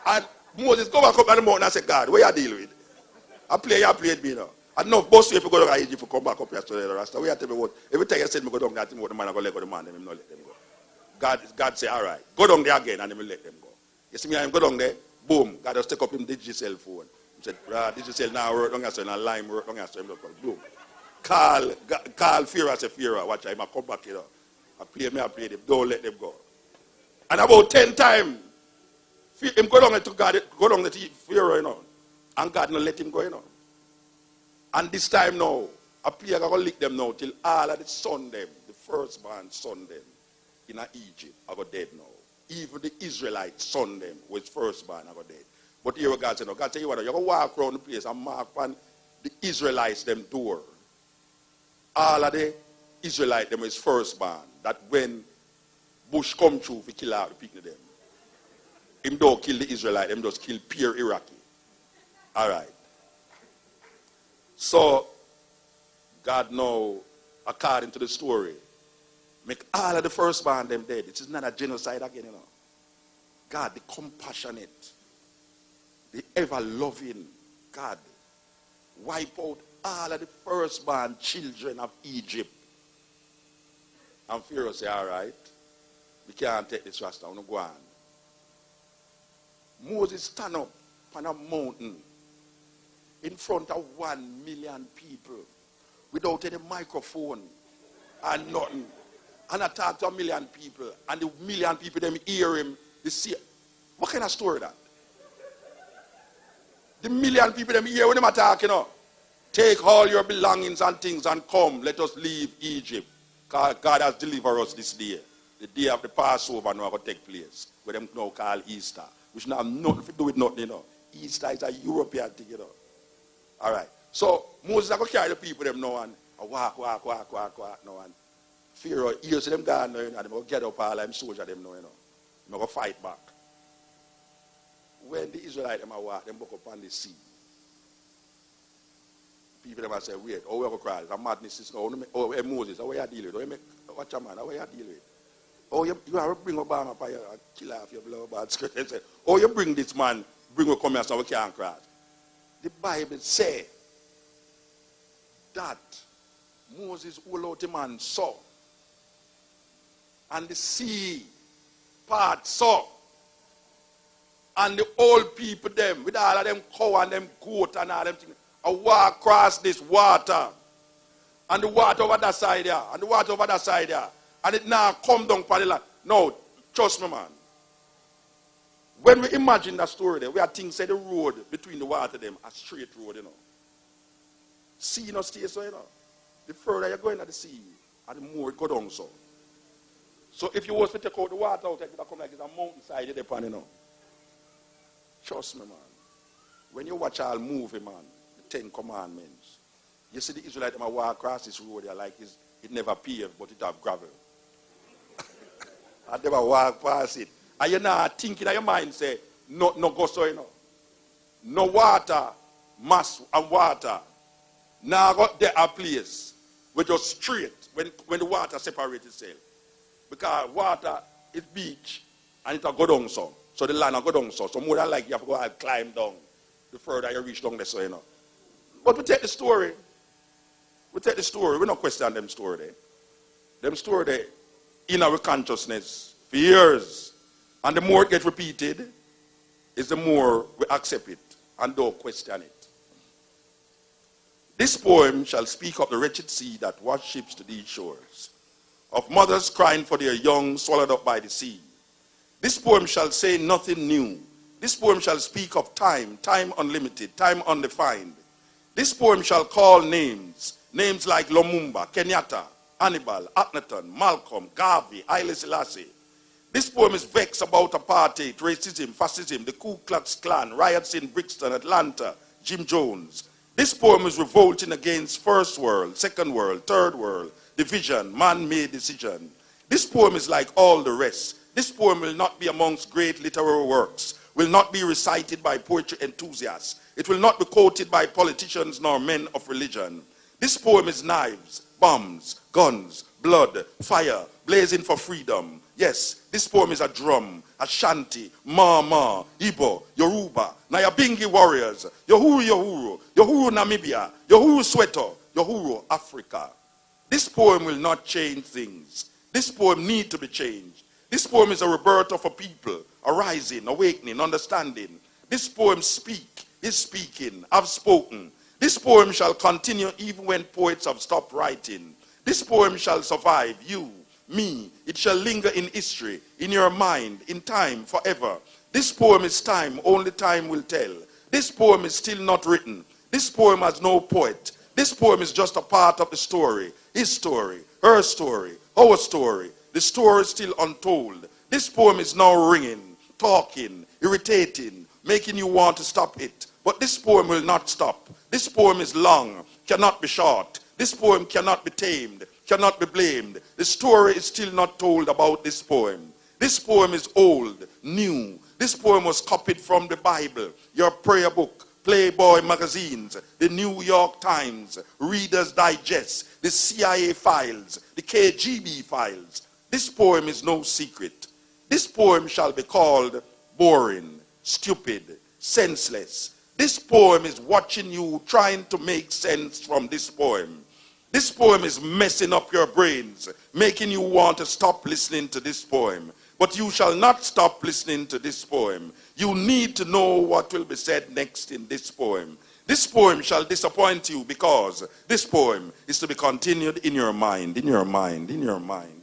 Speaker 1: And Moses go back up on the mountain and said, God, what you deal with? I played me now. I know boss if you go to Egypt, you come back up here to the Rasta. What you tell me what? Every time you said me go down there, the man I go let go the man, them not let them go. God say, all right, go down there again and he will let them go. You see me, I go down there, boom, God just take up him digital phone. He said, digital now work down here, so and lime work down here, so boom. Call Pharaoh, I say, Pharaoh, watch out, I come back here. I play them, don't let them go. And about 10 times, him go down to God, go down to Pharaoh, you know, and God not let him go, you know. And this time now, I play I go lick them now till all of the son them, the firstborn son them in Egypt, I go dead now. Even the Israelite son them was firstborn, I go dead. But here God said, no, God tell you what, you go walk around the place and mark on the Israelites them door. All of the Israelite them is firstborn. That when Bush come through, we kill out the people them. Him don't kill the Israelite, him just kill pure Iraqi. All right. So, God now, according to the story, make all of the firstborn them dead. It is not a genocide again, you know. God, the compassionate, the ever-loving God wipe out all of the firstborn children of Egypt. And Pharaoh say, all right, we can't take this Rasta, we don't go on. Moses stand up on a mountain in front of 1 million people without any microphone and nothing. And I talk to 1 million people, and the 1 million people, them hear him, they see. What kind of story that? The 1 million people, them hear when them attack, you know. Take all your belongings and things and come, let us leave Egypt. God has delivered us this day. The day of the Passover now going to take place, where them now call Easter. Which now have nothing to do with nothing, you know. Easter is a European thing, you know. All right. So Moses is going to carry the people them now and walk now. And Pharaoh hears them gone now, you know, and they will get up all them soldiers them now, you know. They will fight back. When the Israelites them walk, them walk up on the sea. People them say, wait, oh, we have to cry. It's a madness. Is no. Oh, hey, Moses, how are you dealing with? Watch a man, how are you dealing with? Oh, you have to bring Obama up here and kill off your blood bad skirt. They say, oh, you bring this man, bring him come here so we can't cry. The Bible says that Moses hold out him and saw. And the sea part saw. And the old people them, with all of them cow and them goat and all them things, I walk across this water. And the water over that side there. And the water over that side there. And it now come down for the land. No, trust me, man. When we imagine that story there, we are thinking say the road between the water them, a straight road, you know. Sea no stay so, you know. The further you're going at the sea, and the more it go down so. So if you was to take out the water out, it would come like it's a mountainside you're depending, you know. Trust me, man. When you watch all movie, man, the 10 Commandments, you see the Israelites them walk across this road there like it never paved, but it have gravel. And they walk past it. And you're not thinking in your mind, say, no go so, you know. No water, mass and water. Now got there a place where just straight when the water separates itself. Because water is beach and it will go down so. So the land will go down so. So more than like you have to go and climb down the further you reach down there, so you know. But we take the story. We take the story. We don't question them story there. Them story there in our consciousness for years. And the more it gets repeated, is the more we accept it and don't question it. This poem shall speak of the wretched sea that washed ships to these shores, of mothers crying for their young swallowed up by the sea. This poem shall say nothing new. This poem shall speak of time, time unlimited, time undefined. This poem shall call names like Lumumba, Kenyatta, Hannibal, Akhenaton, Malcolm, Garvey, Haile Selassie. This poem is vexed about apartheid, racism, fascism, the Ku Klux Klan, riots in Brixton, Atlanta, Jim Jones. This poem is revolting against first world, second world, third world, division, man-made decision. This poem is like all the rest. This poem will not be amongst great literary works, will not be recited by poetry enthusiasts. It will not be quoted by politicians nor men of religion. This poem is knives, bombs, guns, blood, fire, blazing for freedom. Yes, this poem is a drum, Ashanti, Mama, Igbo, Yoruba, Nyabingi warriors, Yohuru, Yohuru Namibia, Yohuru Soweto, Yohuru Africa. This poem will not change things. This poem needs to be changed. This poem is a rebirth of a people, arising, awakening, understanding. This poem is speaking, I've spoken. This poem shall continue even when poets have stopped writing. This poem shall survive, you, me. It shall linger in history, in your mind, in time, forever. This poem is time, only time will tell. This poem is still not written. This poem has no poet. This poem is just a part of the story. His story, her story, our story. The story is still untold. This poem is now ringing, talking, irritating, making you want to stop it. But this poem will not stop. This poem is long, cannot be short. This poem cannot be tamed, cannot be blamed. The story is still not told about this poem. This poem is old, new. This poem was copied from the Bible, your prayer book, Playboy magazines, the New York Times, Reader's Digest, the CIA files, the KGB files. This poem is no secret. This poem shall be called boring, stupid, senseless. This poem is watching you, trying to make sense from this poem. This poem is messing up your brains, making you want to stop listening to this poem. But you shall not stop listening to this poem. You need to know what will be said next in this poem. This poem shall disappoint you because this poem is to be continued in your mind, in your mind, in your mind.